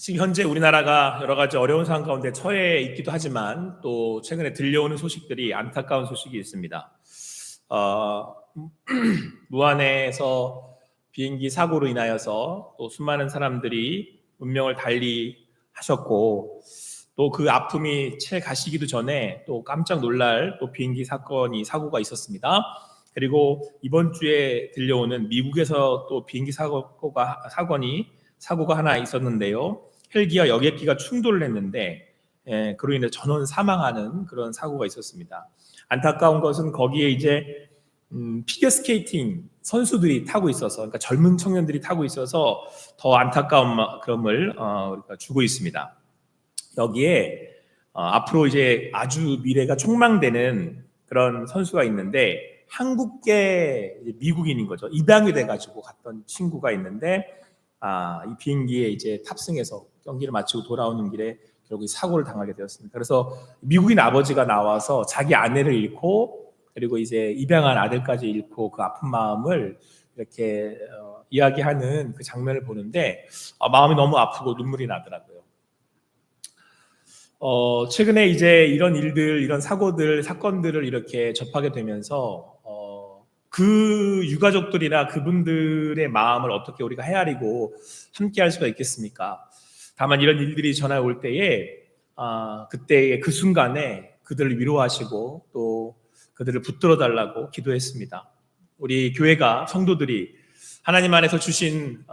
지금 현재 우리나라가 여러 가지 어려운 상황 가운데 처해 있기도 하지만 또 최근에 들려오는 소식들이 안타까운 소식이 있습니다. 무안에서 비행기 사고로 인하여서 또 수많은 사람들이 운명을 달리하셨고, 또 그 아픔이 채 가시기도 전에 또 깜짝 놀랄 또 비행기 사고가 있었습니다. 그리고 이번 주에 들려오는 미국에서 또 비행기 사고가 하나 있었는데요. 헬기와 여객기가 충돌을 했는데 그로 인해 전원 사망하는 그런 사고가 있었습니다. 안타까운 것은 거기에 이제 피겨스케이팅 선수들이 타고 있어서, 그러니까 젊은 청년들이 타고 있어서 더 안타까움을 우리가 주고 있습니다. 여기에 앞으로 이제 아주 미래가 촉망되는 그런 선수가 있는데, 한국계 미국인인 거죠. 입양이 돼가지고 갔던 친구가 있는데, 이 비행기에 이제 탑승해서 경기를 마치고 돌아오는 길에 결국 사고를 당하게 되었습니다. 그래서 미국인 아버지가 나와서 자기 아내를 잃고, 그리고 이제 입양한 아들까지 잃고 그 아픈 마음을 이렇게 이야기하는 그 장면을 보는데 마음이 너무 아프고 눈물이 나더라고요. 최근에 이제 이런 일들, 이런 사건들을 이렇게 접하게 되면서 그 유가족들이나 그분들의 마음을 어떻게 우리가 헤아리고 함께 할 수가 있겠습니까? 다만 이런 일들이 전해 올 때에 그때의 그 순간에 그들을 위로하시고 또 그들을 붙들어 달라고 기도했습니다. 우리 교회가, 성도들이 하나님 안에서 주신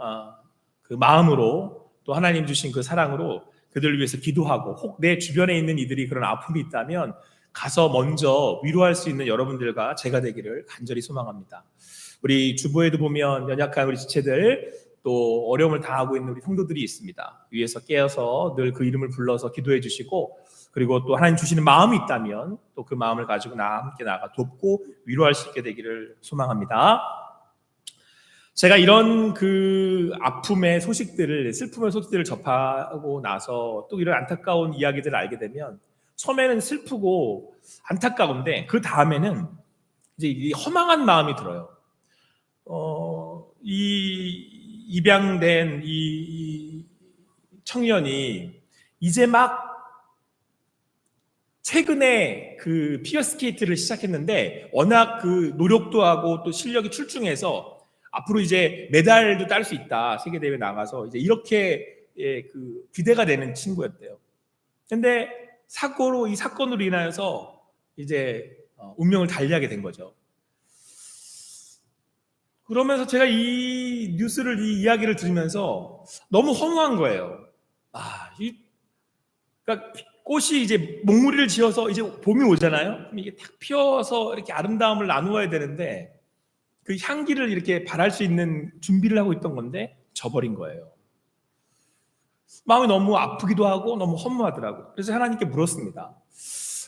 그 마음으로, 또 하나님 주신 그 사랑으로 그들을 위해서 기도하고, 혹 내 주변에 있는 이들이 그런 아픔이 있다면 가서 먼저 위로할 수 있는 여러분들과 제가 되기를 간절히 소망합니다. 우리 주보에도 보면 연약한 우리 지체들, 또 어려움을 당하고 있는 우리 성도들이 있습니다. 위에서 깨어서 늘 그 이름을 불러서 기도해 주시고, 그리고 또 하나님 주시는 마음이 있다면 또 그 마음을 가지고 함께 나가 돕고 위로할 수 있게 되기를 소망합니다. 제가 이런 그 아픔의 소식들을, 슬픔의 소식들을 접하고 나서 또 이런 안타까운 이야기들을 알게 되면 처음에는 슬프고 안타까운데 그 다음에는 이제 이 허망한 마음이 들어요. 이 입양된 이 청년이 이제 막 최근에 그 피겨스케이트를 시작했는데 워낙 그 노력도 하고 또 실력이 출중해서 앞으로 이제 메달도 딸 수 있다, 세계대회 나가서 이제 이렇게 그 기대가 되는 친구였대요. 근데 이 사건으로 인하여서 이제 운명을 달리하게 된 거죠. 그러면서 제가 이 이야기를 들으면서 너무 허무한 거예요. 그러니까 꽃이 이제 목무리를 지어서 이제 봄이 오잖아요. 그럼 이게 탁 피어서 이렇게 아름다움을 나누어야 되는데 그 향기를 이렇게 발할 수 있는 준비를 하고 있던 건데 져버린 거예요. 마음이 너무 아프기도 하고 너무 허무하더라고요. 그래서 하나님께 물었습니다.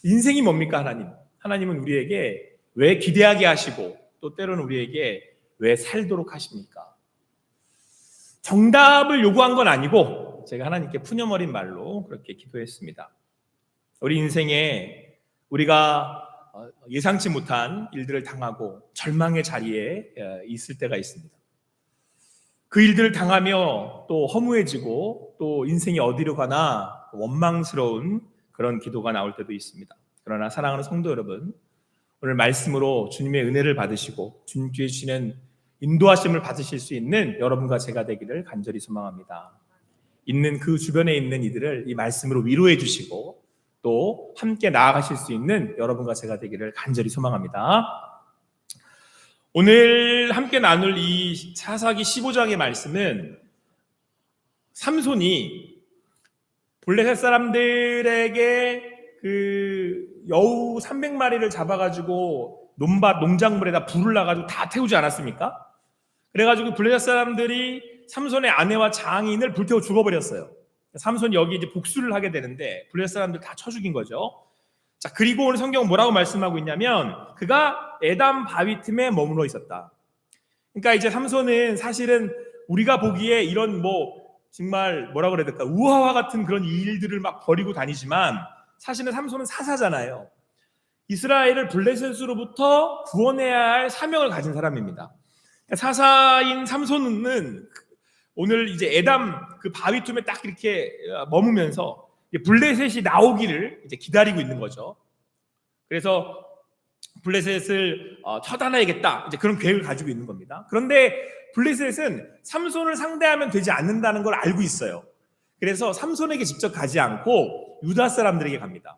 인생이 뭡니까, 하나님? 하나님은 우리에게 왜 기대하게 하시고 또 때로는 우리에게 왜 살도록 하십니까? 정답을 요구한 건 아니고 제가 하나님께 푸념어린 말로 그렇게 기도했습니다. 우리 인생에 우리가 예상치 못한 일들을 당하고 절망의 자리에 있을 때가 있습니다. 그 일들을 당하며 또 허무해지고 또 인생이 어디로 가나 원망스러운 그런 기도가 나올 때도 있습니다. 그러나 사랑하는 성도 여러분, 오늘 말씀으로 주님의 은혜를 받으시고 주님께 주시는 인도하심을 받으실 수 있는 여러분과 제가 되기를 간절히 소망합니다. 그 주변에 있는 이들을 이 말씀으로 위로해 주시고 또 함께 나아가실 수 있는 여러분과 제가 되기를 간절히 소망합니다. 오늘 함께 나눌 이 사사기 15장의 말씀은 삼손이 블레셋 사람들에게 그 여우 300마리를 잡아가지고 농작물에다 불을 놔가지고 다 태우지 않았습니까? 그래가지고 블레셋 사람들이 삼손의 아내와 장인을 불태워 죽어버렸어요. 삼손이 여기 이제 복수를 하게 되는데 블레셋 사람들 다 쳐 죽인 거죠. 자, 그리고 오늘 성경은 뭐라고 말씀하고 있냐면 그가 에담 바위 틈에 머물러 있었다. 그러니까 이제 삼손은 사실은 우리가 보기에 이런 정말 뭐라 그래야 될까, 우화와 같은 그런 일들을 막 벌이고 다니지만 사실은 삼손은 사사잖아요. 이스라엘을 블레셋으로부터 구원해야 할 사명을 가진 사람입니다. 사사인 삼손은 오늘 이제 에담 그 바위 틈에 딱 이렇게 머무면서 블레셋이 나오기를 이제 기다리고 있는 거죠. 그래서 블레셋을 처단해야겠다, 이제 그런 계획을 가지고 있는 겁니다. 그런데 블레셋은 삼손을 상대하면 되지 않는다는 걸 알고 있어요. 그래서 삼손에게 직접 가지 않고 유다 사람들에게 갑니다.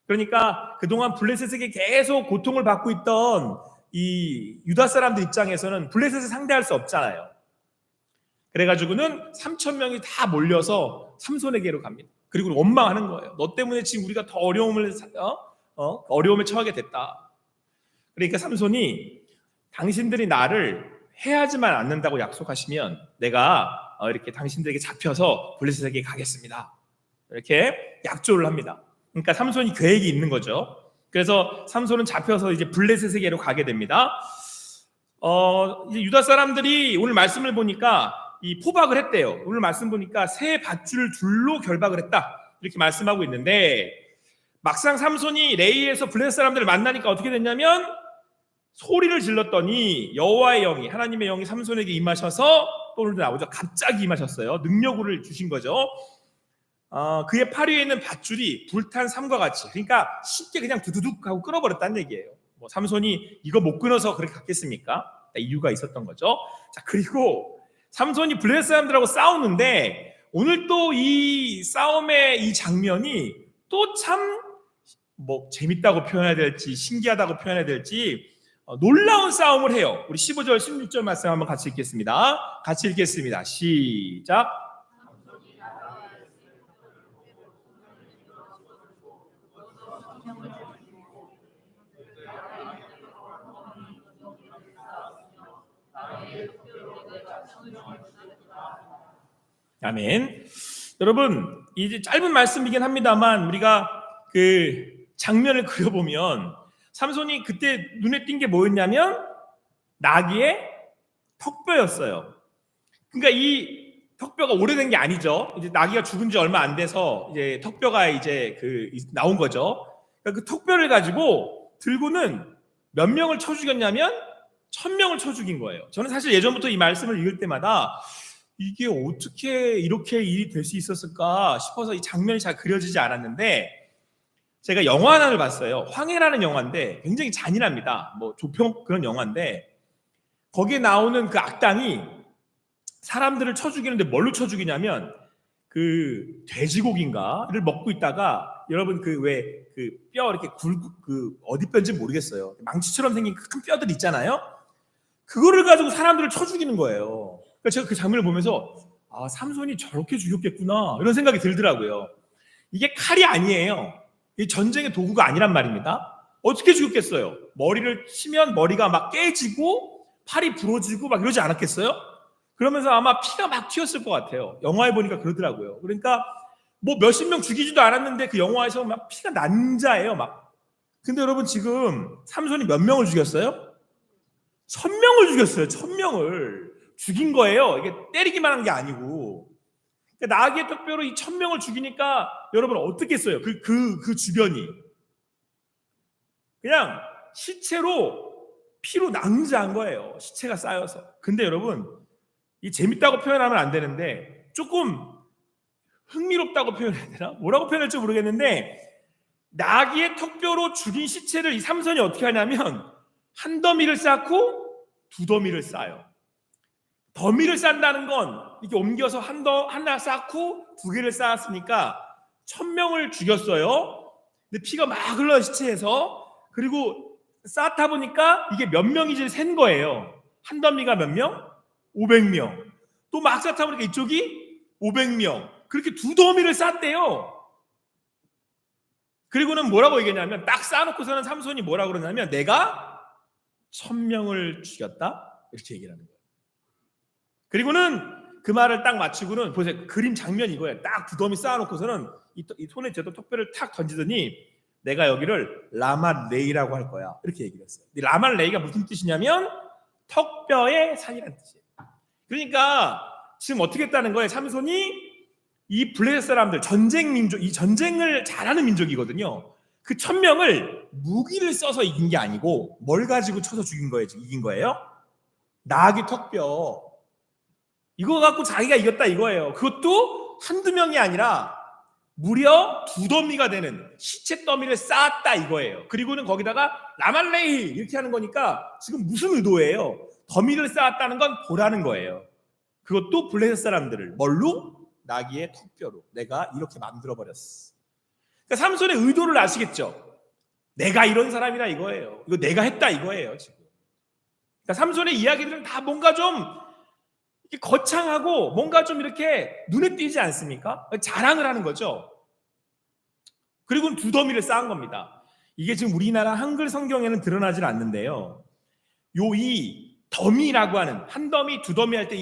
그러니까 그동안 블레셋에게 계속 고통을 받고 있던 이 유다 사람들 입장에서는 블레셋을 상대할 수 없잖아요. 그래가지고는 3,000명이 다 몰려서 삼손에게로 갑니다. 그리고 원망하는 거예요. 너 때문에 지금 우리가 더 어려움에 처하게 됐다. 그러니까 삼손이 당신들이 나를 해하지만 않는다고 약속하시면 내가 이렇게 당신들에게 잡혀서 블레셋에게 가겠습니다. 이렇게 약조를 합니다. 그러니까 삼손이 계획이 있는 거죠. 그래서 삼손은 잡혀서 이제 블레셋에게로 가게 됩니다. 이제 유다 사람들이 오늘 말씀을 보니까 이 포박을 했대요. 오늘 말씀 보니까 새 밧줄 둘로 결박을 했다, 이렇게 말씀하고 있는데, 막상 삼손이 레이에서 블레셋 사람들을 만나니까 어떻게 됐냐면 소리를 질렀더니 여호와의 영이, 하나님의 영이 삼손에게 임하셔서, 또 오늘도 나오죠, 갑자기 임하셨어요. 능력을 주신 거죠. 그의 팔 위에 있는 밧줄이 불탄 삼과 같이, 그러니까 쉽게 그냥 두두둑 하고 끊어버렸다는 얘기예요. 뭐 삼손이 이거 못 끊어서 그렇게 갔겠습니까? 이유가 있었던 거죠. 자, 그리고 삼손이 블레셋 사람들하고 싸우는데, 오늘 또 이 싸움의 이 장면이 또 참 뭐 재밌다고 표현해야 될지 신기하다고 표현해야 될지 놀라운 싸움을 해요. 우리 15절 16절 말씀 한번 같이 읽겠습니다. 같이 읽겠습니다. 시작. 아멘. 여러분, 이제 짧은 말씀이긴 합니다만 우리가 그 장면을 그려보면 삼손이 그때 눈에 띈 게 뭐였냐면 나귀의 턱뼈였어요. 그러니까 이 턱뼈가 오래된 게 아니죠. 이제 나귀가 죽은 지 얼마 안 돼서 이제 턱뼈가 이제 나온 거죠. 그러니까 그 턱뼈를 가지고 들고는 몇 명을 쳐 죽였냐면 1,000명을 쳐 죽인 거예요. 저는 사실 예전부터 이 말씀을 읽을 때마다 이게 어떻게 이렇게 일이 될 수 있었을까 싶어서 이 장면이 잘 그려지지 않았는데, 제가 영화 하나를 봤어요. 황해라는 영화인데 굉장히 잔인합니다. 뭐 조평 그런 영화인데, 거기에 나오는 그 악당이 사람들을 쳐 죽이는데 뭘로 쳐 죽이냐면 그 돼지고기인가를 먹고 있다가, 여러분 그 왜 그 뼈 이렇게 굵고 그 어디 뼈인지 모르겠어요. 망치처럼 생긴 큰 뼈들 있잖아요. 그거를 가지고 사람들을 쳐 죽이는 거예요. 그러니까 제가 그 장면을 보면서 삼손이 저렇게 죽였겠구나, 이런 생각이 들더라고요. 이게 칼이 아니에요. 이 전쟁의 도구가 아니란 말입니다. 어떻게 죽였겠어요? 머리를 치면 머리가 막 깨지고 팔이 부러지고 막 이러지 않았겠어요? 그러면서 아마 피가 막 튀었을 것 같아요. 영화에 보니까 그러더라고요. 그러니까 뭐 몇십 명 죽이지도 않았는데 그 영화에서 막 피가 난자예요, 막. 근데 여러분, 지금 삼손이 몇 명을 죽였어요? 1,000명을 죽였어요. 1,000명을 죽인 거예요. 이게 때리기만 한 게 아니고. 그러니까 나귀의 턱뼈로 이 1,000명을 죽이니까 여러분 어떻겠어요? 그 주변이 그냥 시체로, 피로 낭자한 거예요. 시체가 쌓여서. 근데 여러분, 이 재밌다고 표현하면 안 되는데 조금 흥미롭다고 표현해야 되나? 뭐라고 표현할지 모르겠는데, 나귀의 턱뼈로 죽인 시체를 이 삼손이 어떻게 하냐면 한 더미를 쌓고 두 더미를 쌓아요. 더미를 쌓는다는 건 이렇게 옮겨서 하나 쌓고 두 개를 쌓았으니까 1,000명을 죽였어요. 근데 피가 막 흘러요, 시체에서. 그리고 쌓다 보니까 이게 몇 명인지 센 거예요. 한 더미가 몇 명? 500명. 또 막 쌓다 보니까 이쪽이 500명. 그렇게 두 더미를 쌓대요. 그리고는 뭐라고 얘기했냐면, 딱 쌓아놓고서는 삼손이 뭐라고 그러냐면 내가 1,000명을 죽였다, 이렇게 얘기를 하는 거예요. 그리고는 그 말을 딱 마치고는, 보세요, 그림 장면이 이거예요. 딱 두 더미 쌓아놓고서는 이 손에 쥐었던 턱뼈를 탁 던지더니 내가 여기를 라말레이라고 할 거야, 이렇게 얘기를 했어요. 라말레이가 무슨 뜻이냐면 턱뼈의 산이라는 뜻이에요. 그러니까 지금 어떻게 했다는 거예요? 삼손이 이 블레셋 사람들, 전쟁 민족, 이 전쟁을 잘하는 민족이거든요. 그 1,000명을 무기를 써서 이긴 게 아니고 뭘 가지고 쳐서 죽인 거예요? 이긴 거예요? 나귀 턱뼈. 이거 갖고 자기가 이겼다 이거예요. 그것도 한두 명이 아니라 무려 2더미가 되는 시체 더미를 쌓았다 이거예요. 그리고는 거기다가 라말레히 이렇게 하는 거니까 지금 무슨 의도예요? 더미를 쌓았다는 건 보라는 거예요. 그것도 블레셋 사람들을 뭘로? 나귀의 턱뼈로 내가 이렇게 만들어버렸어. 그러니까 삼손의 의도를 아시겠죠? 내가 이런 사람이다 이거예요. 이거 내가 했다 이거예요 지금. 그러니까 삼손의 이야기들은 다 뭔가 좀 이렇게 거창하고 뭔가 좀 이렇게 눈에 띄지 않습니까? 자랑을 하는 거죠. 그리고는 2더미를 쌓은 겁니다. 이게 지금 우리나라 한글 성경에는 드러나질 않는데요. 이 더미라고 하는 한 더미, 2더미 할 때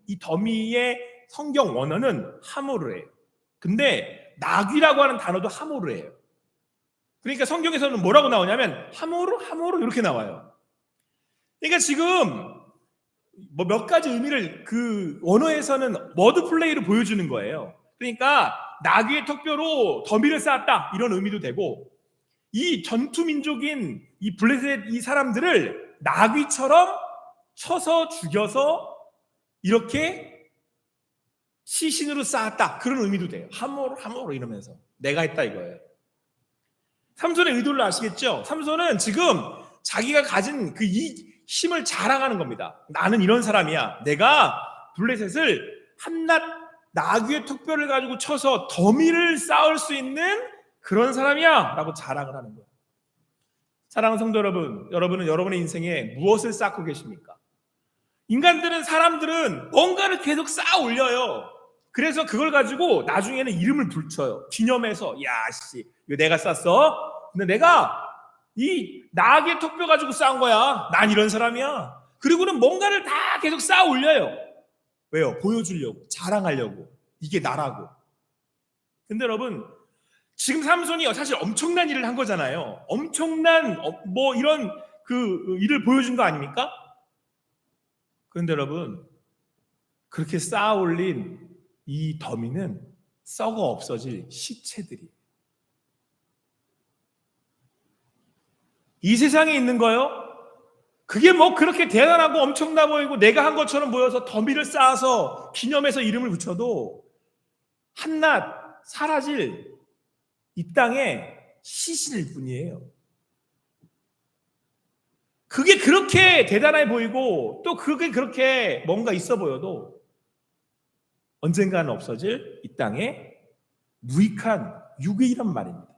이 더미의 성경 원어는 하모르예요. 근데 나귀라고 하는 단어도 하모르예요. 그러니까 성경에서는 뭐라고 나오냐면 하모르 이렇게 나와요. 그러니까 지금 뭐 몇 가지 의미를 그 원어에서는 워드 플레이를 보여주는 거예요. 그러니까 나귀의 턱뼈로 더미를 쌓았다 이런 의미도 되고, 이 전투 민족인 이 블레셋 이 사람들을 나귀처럼 쳐서 죽여서 이렇게 시신으로 쌓았다 그런 의미도 돼요. 하모르 이러면서 내가 했다 이거예요. 삼손의 의도를 아시겠죠? 삼손은 지금 자기가 가진 그 이 힘을 자랑하는 겁니다. 나는 이런 사람이야. 내가 블레셋을 한낱 나귀의 턱뼈를 가지고 쳐서 더미를 쌓을 수 있는 그런 사람이야 라고 자랑을 하는 거예요. 사랑하는 성도 여러분, 여러분은 여러분의 인생에 무엇을 쌓고 계십니까? 인간들은, 사람들은 뭔가를 계속 쌓아 올려요. 그래서 그걸 가지고 나중에는 이름을 붙여요. 기념해서 야씨 이거 내가 쌌어. 근데 내가 이 나귀의 턱뼈 가지고 쌓은 거야. 난 이런 사람이야. 그리고는 뭔가를 다 계속 쌓아 올려요. 왜요? 보여주려고, 자랑하려고. 이게 나라고. 근데 여러분, 지금 삼손이 사실 엄청난 일을 한 거잖아요. 엄청난 뭐 이런 그 일을 보여준 거 아닙니까? 그런데 여러분, 그렇게 쌓아 올린 이 더미는 썩어 없어질 시체들이, 이 세상에 있는 거요. 그게 뭐 그렇게 대단하고 엄청나 보이고 내가 한 것처럼 보여서 더미를 쌓아서 기념해서 이름을 붙여도 한낱 사라질 이 땅의 시신일 뿐이에요. 그게 그렇게 대단해 보이고 또 그게 그렇게 뭔가 있어 보여도 언젠가는 없어질 이 땅의 무익한 유괴이란 말입니다.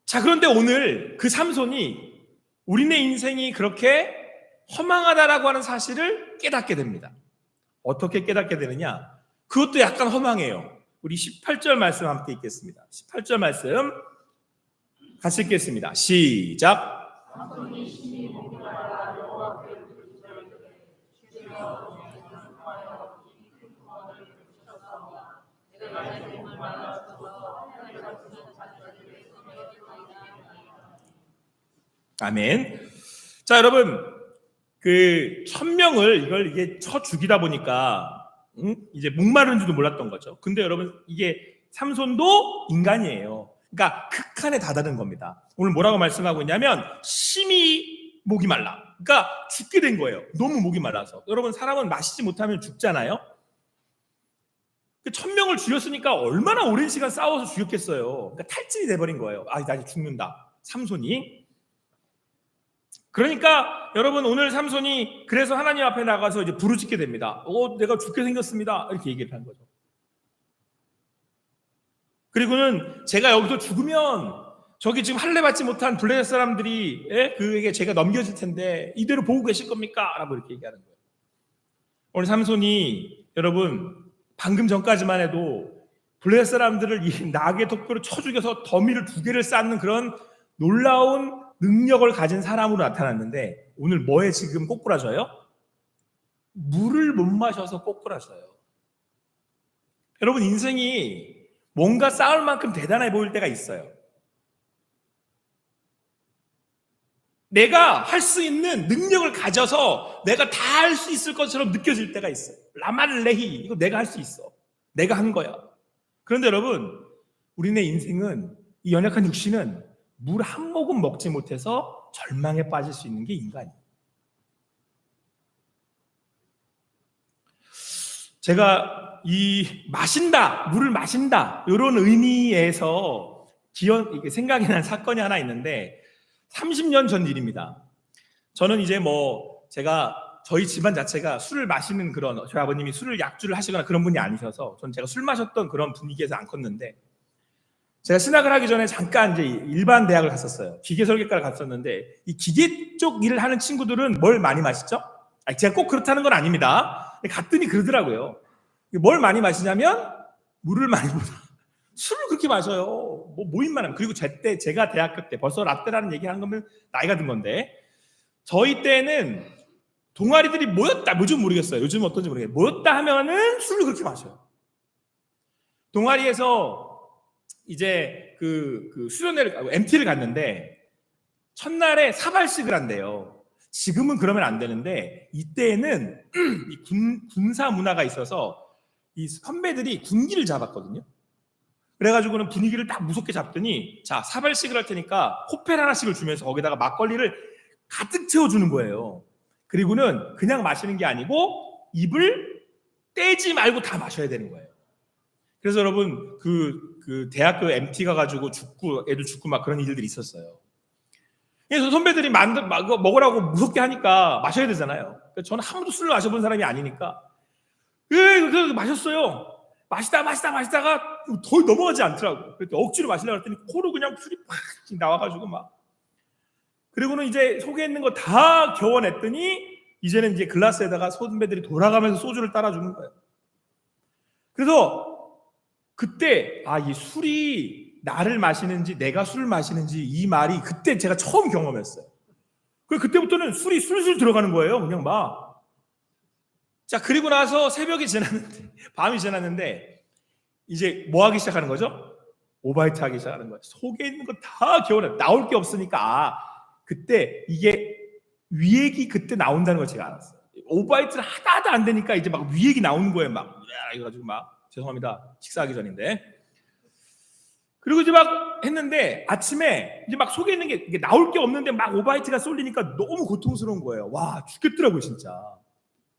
자, 그런데 오늘 그 삼손이 우리네 인생이 그렇게 허망하다라고 하는 사실을 깨닫게 됩니다. 어떻게 깨닫게 되느냐? 그것도 약간 허망해요. 우리 18절 말씀 함께 읽겠습니다. 18절 말씀 같이 읽겠습니다. 시작. 아멘. 자, 여러분, 그 1000명을 이게 쳐 죽이다 보니까 이제 목마른 줄도 몰랐던 거죠. 근데 여러분, 이게 삼손도 인간이에요. 그러니까 극한에 다다른 겁니다. 오늘 뭐라고 말씀하고 있냐면 심히 목이 말라. 그러니까 죽게 된 거예요. 너무 목이 말라서. 여러분, 사람은 마시지 못하면 죽잖아요. 그 1000명을 죽였으니까 얼마나 오랜 시간 싸워서 죽였겠어요. 그러니까 탈진이 돼버린 거예요. 나 이제 죽는다. 삼손이. 그러니까 여러분, 오늘 삼손이 그래서 하나님 앞에 나가서 이제 부르짖게 됩니다. 내가 죽게 생겼습니다. 이렇게 얘기를 한 거죠. 그리고는 제가 여기서 죽으면 저기 지금 할례 받지 못한 블레셋 사람들이 그에게 제가 넘겨질 텐데 이대로 보고 계실 겁니까? 라고 이렇게 얘기하는 거예요. 오늘 삼손이 여러분 방금 전까지만 해도 블레셋 사람들을 이 나귀의 턱뼈로 쳐 죽여서 더미를 2개를 쌓는 그런 놀라운 능력을 가진 사람으로 나타났는데 오늘 뭐에 지금 꼬꾸라져요? 물을 못 마셔서 꼬꾸라져요. 여러분, 인생이 뭔가 쌓을 만큼 대단해 보일 때가 있어요. 내가 할 수 있는 능력을 가져서 내가 다 할 수 있을 것처럼 느껴질 때가 있어요. 라말레히, 이거 내가 할 수 있어. 내가 한 거야. 그런데 여러분, 우리네 인생은, 이 연약한 육신은 물 한 모금 먹지 못해서 절망에 빠질 수 있는 게 인간이에요. 제가 이 마신다, 물을 마신다 이런 의미에서 생각이 난 사건이 하나 있는데 30년 전 일입니다. 저는 이제 저희 집안 자체가 술을 마시는 그런, 저희 아버님이 술을 약주를 하시거나 그런 분이 아니셔서 저는 제가 술 마셨던 그런 분위기에서 안 컸는데, 제가 신학을 하기 전에 잠깐 이제 일반 대학을 갔었어요. 기계 설계과를 갔었는데, 이 기계 쪽 일을 하는 친구들은 뭘 많이 마시죠? 제가 꼭 그렇다는 건 아닙니다. 갔더니 그러더라고요. 뭘 많이 마시냐면 물을 많이 마셔. 술을 그렇게 마셔요. 모임만 하면. 그리고 제가 대학교 때 벌써 라떼라는 얘기 하는 거면 나이가 든 건데, 저희 때는 동아리들이 모였다, 요즘 모르겠어요. 요즘 어떤지 모르겠어요. 모였다 하면은 술을 그렇게 마셔요. 동아리에서 이제 그 수련회를, MT를 갔는데 첫날에 사발식을 한대요. 지금은 그러면 안 되는데 이때에는 이 군사 문화가 있어서 이 선배들이 군기를 잡았거든요. 그래가지고는 분위기를 딱 무섭게 잡더니, 자, 사발식을 할 테니까 호펠 하나씩을 주면서 거기다가 막걸리를 가득 채워주는 거예요. 그리고는 그냥 마시는 게 아니고 입을 떼지 말고 다 마셔야 되는 거예요. 그래서 여러분 그 대학교 MT 가가지고 애들 죽고 막 그런 일들이 있었어요. 그래서 선배들이 먹으라고 무섭게 하니까 마셔야 되잖아요. 저는 한 번도 술을 마셔본 사람이 아니니까 마셨어요. 마시다가 더 넘어가지 않더라고. 그랬더니 억지로 마시려고 했더니 코로 그냥 술이 팍 나와가지고 막. 그리고는 이제 속에 있는 거 다 겨워냈더니 이제는 이제 글라스에다가 선배들이 돌아가면서 소주를 따라주는 거예요. 그래서 그때 이 술이 나를 마시는지 내가 술을 마시는지 이 말이 그때 제가 처음 경험했어요. 그때부터는 술이 술술 들어가는 거예요. 그냥 막. 자, 그리고 나서 새벽이 지났는데, 밤이 지났는데 이제 뭐 하기 시작하는 거죠? 오바이트 하기 시작하는 거예요. 속에 있는 거 다 겨워내. 나올 게 없으니까 그때 이게 위액이 그때 나온다는 걸 제가 알았어요. 오바이트를 하다 안 되니까 이제 막 위액이 나오는 거예요. 막 이래가지고 막, 죄송합니다. 식사하기 전인데. 그리고 이제 막 했는데 아침에 이제 막 속에 있는 게 이게 나올 게 없는데 막 오바이트가 쏠리니까 너무 고통스러운 거예요. 와, 죽겠더라고요, 진짜.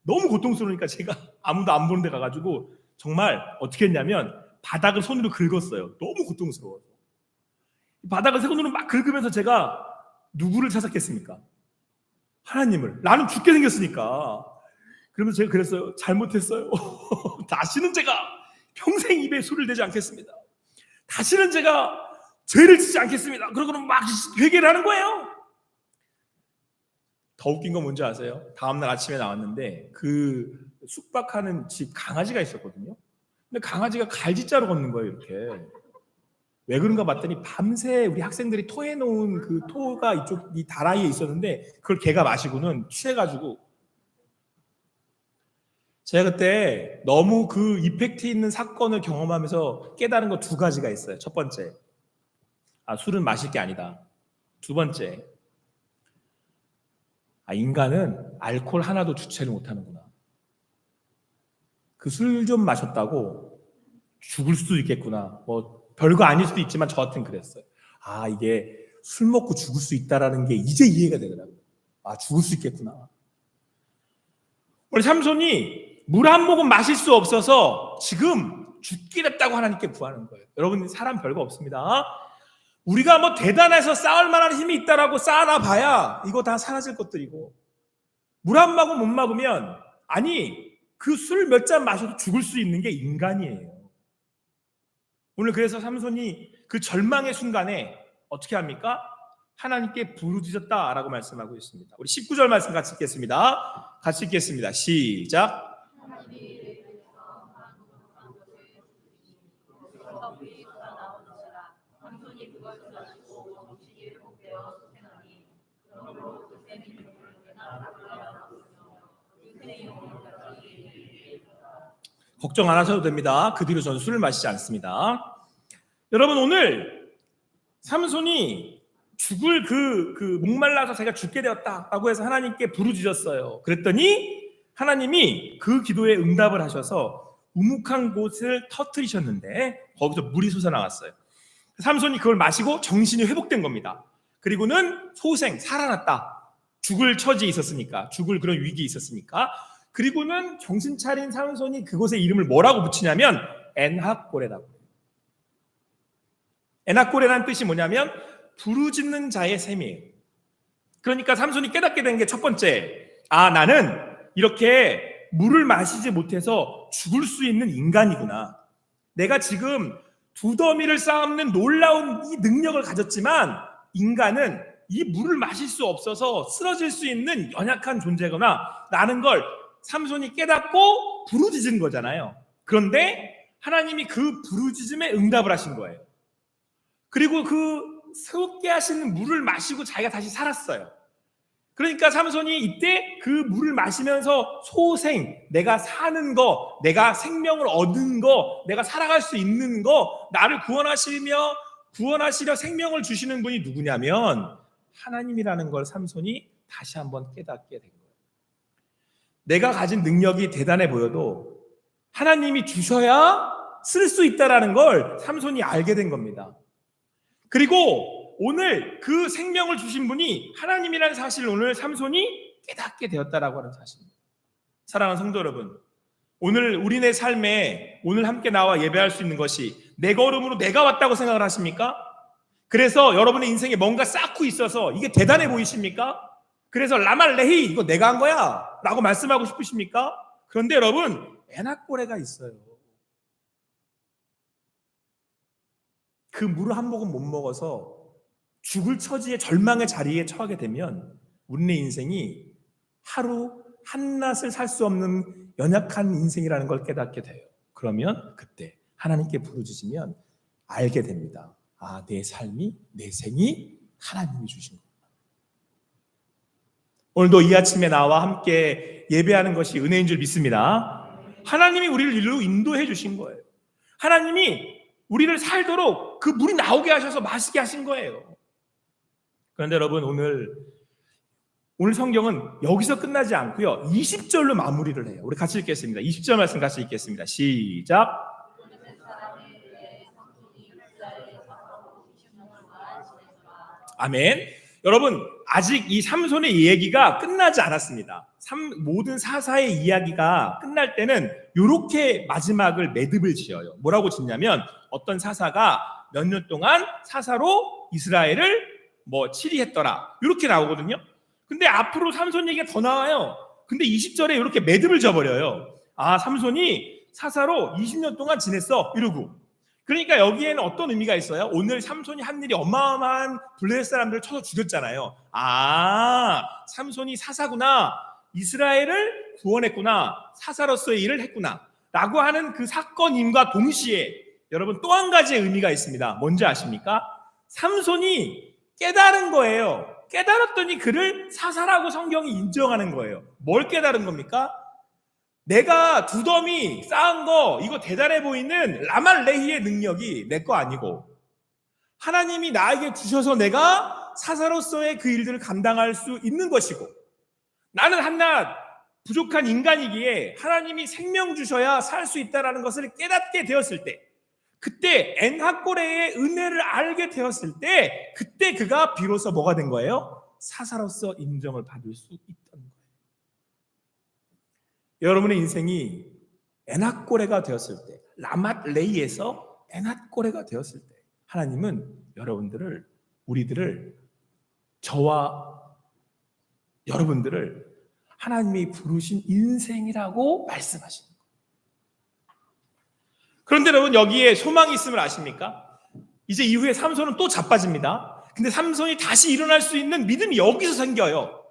너무 고통스러우니까 제가 아무도 안 보는 데 가가지고 정말 어떻게 했냐면 바닥을 손으로 긁었어요. 너무 고통스러워서. 바닥을 손으로 막 긁으면서 제가 누구를 찾았겠습니까? 하나님을. 나는 죽게 생겼으니까. 그러면서 제가 그랬어요. 잘못했어요. 다시는 제가 평생 입에 술을 대지 않겠습니다. 다시는 제가 죄를 짓지 않겠습니다. 그러고는 막 회개를 하는 거예요. 더 웃긴 건 뭔지 아세요? 다음날 아침에 나왔는데 그 숙박하는 집 강아지가 있었거든요. 근데 강아지가 갈지자로 걷는 거예요, 이렇게. 왜 그런가 봤더니 밤새 우리 학생들이 토해놓은 그 토가 이 다라이에 있었는데 그걸 걔가 마시고는 취해가지고. 제가 그때 너무 그 이펙트 있는 사건을 경험하면서 깨달은 거 두 가지가 있어요. 첫 번째, 술은 마실 게 아니다. 두 번째, 인간은 알코올 하나도 주체를 못하는구나. 그 술 좀 마셨다고 죽을 수도 있겠구나. 별거 아닐 수도 있지만 저 같은 그랬어요. 이게 술 먹고 죽을 수 있다라는 게 이제 이해가 되더라고요. 죽을 수 있겠구나. 우리 삼손이 물 한 모금 마실 수 없어서 지금 죽게 됐다고 하나님께 구하는 거예요. 여러분, 사람 별거 없습니다. 우리가 대단해서 쌓을 만한 힘이 있다라고 쌓아놔 봐야 이거 다 사라질 것들이고, 물 한 모금 못 먹으면, 그 술 몇 잔 마셔도 죽을 수 있는 게 인간이에요. 오늘 그래서 삼손이 그 절망의 순간에 어떻게 합니까? 하나님께 부르짖었다라고 말씀하고 있습니다. 우리 19절 말씀 같이 읽겠습니다. 같이 읽겠습니다. 시작. 걱정 안 하셔도 됩니다. 그 뒤로 저는 술을 마시지 않습니다. 여러분, 오늘 삼손이 죽을 목말라서 제가 죽게 되었다라고 해서 하나님께 부르짖었어요. 그랬더니 하나님이 그 기도에 응답을 하셔서 우묵한 곳을 터뜨리셨는데 거기서 물이 솟아나왔어요. 삼손이 그걸 마시고 정신이 회복된 겁니다. 그리고는 소생, 살아났다. 죽을 처지에 있었으니까, 죽을 그런 위기에 있었으니까. 그리고는 정신 차린 삼손이 그곳에 이름을 뭐라고 붙이냐면 엔하꼬레라고. 엔하꼬레라는 뜻이 뭐냐면 부르짖는 자의 셈이에요. 그러니까 삼손이 깨닫게 된 게 첫 번째, 나는 이렇게 물을 마시지 못해서 죽을 수 있는 인간이구나. 내가 지금 두더미를 쌓는 놀라운 이 능력을 가졌지만 인간은 이 물을 마실 수 없어서 쓰러질 수 있는 연약한 존재거나 라는 걸 삼손이 깨닫고 부르짖은 거잖아요. 그런데 하나님이 그 부르짖음에 응답을 하신 거예요. 그리고 그 새롭게 하시는 물을 마시고 자기가 다시 살았어요. 그러니까 삼손이 이때 그 물을 마시면서 소생, 내가 사는 거, 내가 생명을 얻은 거, 내가 살아갈 수 있는 거, 나를 구원하시려 생명을 주시는 분이 누구냐면 하나님이라는 걸 삼손이 다시 한번 깨닫게 된 거예요. 내가 가진 능력이 대단해 보여도 하나님이 주셔야 쓸 수 있다는 걸 삼손이 알게 된 겁니다. 그리고 오늘 그 생명을 주신 분이 하나님이라는 사실을 오늘 삼손이 깨닫게 되었다라고 하는 사실입니다. 사랑하는 성도 여러분, 오늘 우리네 삶에 오늘 함께 나와 예배할 수 있는 것이 내 걸음으로 내가 왔다고 생각을 하십니까? 그래서 여러분의 인생에 뭔가 쌓고 있어서 이게 대단해 보이십니까? 그래서 라말레히 이거 내가 한 거야 라고 말씀하고 싶으십니까? 그런데 여러분, 엔하꼬레가 있어요. 그 물을 한 모금 못 먹어서 죽을 처지의 절망의 자리에 처하게 되면 우리네 인생이 하루 한낮을 살 수 없는 연약한 인생이라는 걸 깨닫게 돼요. 그러면 그때 하나님께 부르짖으면 알게 됩니다. 내 삶이, 내 생이 하나님이 주신 겁니다. 오늘도 이 아침에 나와 함께 예배하는 것이 은혜인 줄 믿습니다. 하나님이 우리를 일로 인도해 주신 거예요. 하나님이 우리를 살도록 그 물이 나오게 하셔서 마시게 하신 거예요. 그런데 여러분, 오늘 성경은 여기서 끝나지 않고요, 20절로 마무리를 해요. 우리 같이 읽겠습니다. 20절 말씀 같이 읽겠습니다. 시작. 아멘. 여러분, 아직 이 삼손의 얘기가 끝나지 않았습니다. 모든 사사의 이야기가 끝날 때는 이렇게 마지막을 매듭을 지어요. 뭐라고 짓냐면 어떤 사사가 몇 년 동안 사사로 이스라엘을 치리했더라, 이렇게 나오거든요. 근데 앞으로 삼손 얘기가 더 나와요. 근데 20절에 이렇게 매듭을 져버려요. 삼손이 사사로 20년 동안 지냈어, 이러고. 그러니까 여기에는 어떤 의미가 있어요? 오늘 삼손이 한 일이 어마어마한 블레셋 사람들을 쳐서 죽였잖아요. 삼손이 사사구나, 이스라엘을 구원했구나, 사사로서의 일을 했구나 라고 하는 그 사건임과 동시에 여러분, 또 한 가지의 의미가 있습니다. 뭔지 아십니까? 삼손이 깨달은 거예요. 깨달았더니 그를 사사라고 성경이 인정하는 거예요. 뭘 깨달은 겁니까? 내가 두더미 쌓은 거, 이거 대단해 보이는 라말레히의 능력이 내 거 아니고 하나님이 나에게 주셔서 내가 사사로서의 그 일들을 감당할 수 있는 것이고, 나는 한낱 부족한 인간이기에 하나님이 생명 주셔야 살 수 있다는 것을 깨닫게 되었을 때, 그때 엔하꼬레의 은혜를 알게 되었을 때, 그때 그가 비로소 뭐가 된 거예요? 사사로서 인정을 받을 수 있다는 거예요. 여러분의 인생이 엔하꼬레가 되었을 때, 라말레이에서 엔하꼬레가 되었을 때, 하나님은 여러분들을, 우리들을, 저와 여러분들을 하나님이 부르신 인생이라고 말씀하시는 거예요. 그런데 여러분, 여기에 소망이 있음을 아십니까? 이제 이후에 삼손은 또 자빠집니다. 근데 삼손이 다시 일어날 수 있는 믿음이 여기서 생겨요.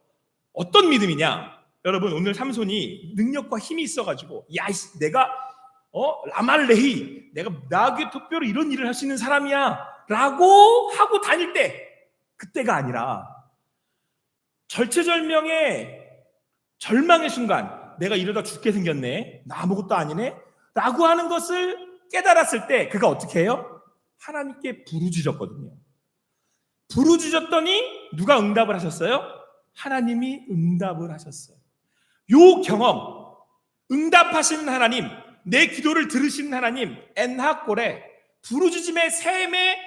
어떤 믿음이냐? 여러분, 오늘 삼손이 능력과 힘이 있어가지고 내가 라말레히, 내가 나에게 특별히 이런 일을 할 수 있는 사람이야 라고 하고 다닐 때, 그때가 아니라 절체절명의 절망의 순간, 내가 이러다 죽게 생겼네, 나 아무것도 아니네 라고 하는 것을 깨달았을 때 그가 어떻게 해요? 하나님께 부르짖었거든요. 부르짖었더니 누가 응답을 하셨어요? 하나님이 응답을 하셨어요. 요 경험, 응답하시는 하나님, 내 기도를 들으시는 하나님, 엔하꼬레, 부르짖음의 샘의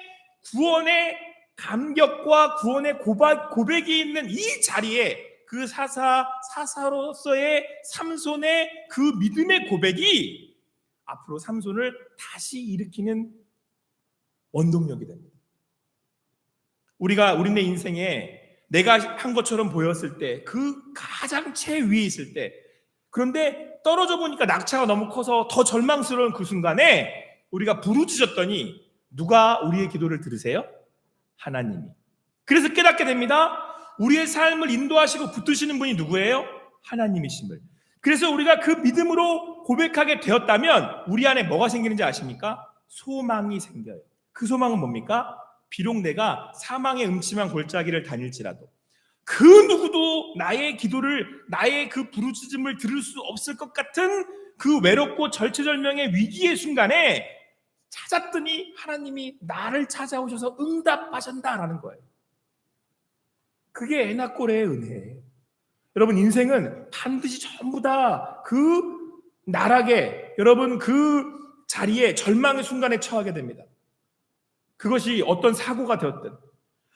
구원의 감격과 구원의 고백이 있는 이 자리에 그 사사로서의 삼손의 그 믿음의 고백이 앞으로 삼손을 다시 일으키는 원동력이 됩니다. 우리네 인생에 내가 한 것처럼 보였을 때, 그 가장 최위에 있을 때, 그런데 떨어져 보니까 낙차가 너무 커서 더 절망스러운 그 순간에 우리가 부르짖었더니 누가 우리의 기도를 들으세요? 하나님이. 그래서 깨닫게 됩니다. 우리의 삶을 인도하시고 붙드시는 분이 누구예요? 하나님이심을. 그래서 우리가 그 믿음으로 고백하게 되었다면 우리 안에 뭐가 생기는지 아십니까? 소망이 생겨요. 그 소망은 뭡니까? 비록 내가 사망의 음침한 골짜기를 다닐지라도 그 누구도 나의 기도를, 나의 그 부르짖음을 들을 수 없을 것 같은 그 외롭고 절체절명의 위기의 순간에 찾았더니 하나님이 나를 찾아오셔서 응답하신다라는 거예요. 그게 에나꼴의 은혜예요. 여러분, 인생은 반드시 전부 다 그 나락에, 여러분 그 자리에 절망의 순간에 처하게 됩니다. 그것이 어떤 사고가 되었든,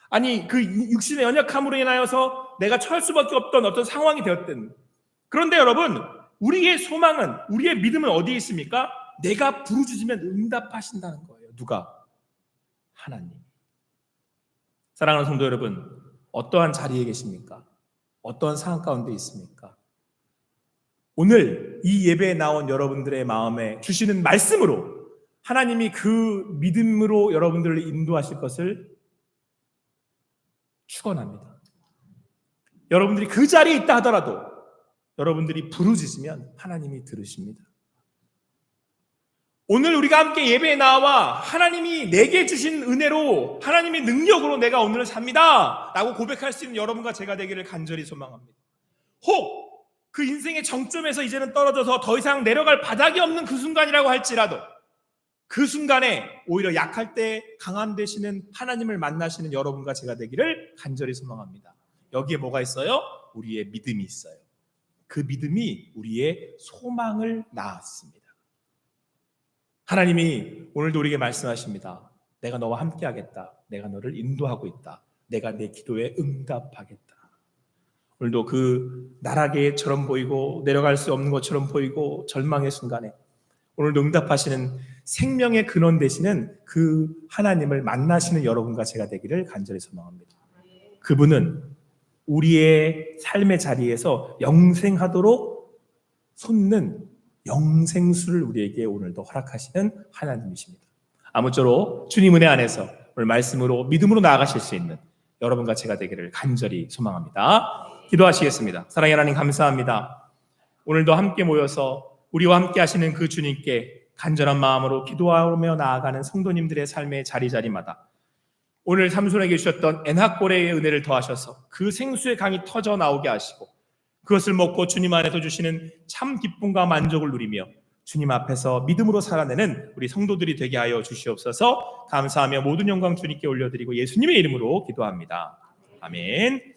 아니 그 육신의 연약함으로 인하여서 내가 처할 수밖에 없던 어떤 상황이 되었든, 그런데 여러분, 우리의 소망은, 우리의 믿음은 어디에 있습니까? 내가 부르짖으면 응답하신다는 거예요. 누가? 하나님. 사랑하는 성도 여러분, 어떠한 자리에 계십니까? 어떠한 상황 가운데 있습니까? 오늘 이 예배에 나온 여러분들의 마음에 주시는 말씀으로 하나님이 그 믿음으로 여러분들을 인도하실 것을 축원합니다. 여러분들이 그 자리에 있다 하더라도 여러분들이 부르짖으면 하나님이 들으십니다. 오늘 우리가 함께 예배에 나와 하나님이 내게 주신 은혜로, 하나님의 능력으로 내가 오늘을 삽니다 라고 고백할 수 있는 여러분과 제가 되기를 간절히 소망합니다. 혹 그 인생의 정점에서 이제는 떨어져서 더 이상 내려갈 바닥이 없는 그 순간이라고 할지라도 그 순간에 오히려 약할 때 강함 되시는 하나님을 만나시는 여러분과 제가 되기를 간절히 소망합니다. 여기에 뭐가 있어요? 우리의 믿음이 있어요. 그 믿음이 우리의 소망을 낳았습니다. 하나님이 오늘도 우리에게 말씀하십니다. 내가 너와 함께 하겠다. 내가 너를 인도하고 있다. 내가 내 기도에 응답하겠다. 오늘도 그 나락에처럼 보이고 내려갈 수 없는 것처럼 보이고 절망의 순간에 오늘도 응답하시는 생명의 근원 되시는 그 하나님을 만나시는 여러분과 제가 되기를 간절히 소망합니다. 그분은 우리의 삶의 자리에서 영생하도록 솟는 영생수를 우리에게 오늘도 허락하시는 하나님이십니다. 아무쪼록 주님 은혜 안에서 오늘 말씀으로 믿음으로 나아가실 수 있는 여러분과 제가 되기를 간절히 소망합니다. 기도하시겠습니다. 사랑의 하나님, 감사합니다. 오늘도 함께 모여서 우리와 함께 하시는 그 주님께 간절한 마음으로 기도하며 나아가는 성도님들의 삶의 자리자리마다 오늘 삼손에게 주셨던 엔하골의 은혜를 더하셔서 그 생수의 강이 터져 나오게 하시고 그것을 먹고 주님 안에서 주시는 참 기쁨과 만족을 누리며 주님 앞에서 믿음으로 살아내는 우리 성도들이 되게 하여 주시옵소서. 감사하며 모든 영광 주님께 올려드리고 예수님의 이름으로 기도합니다. 아멘.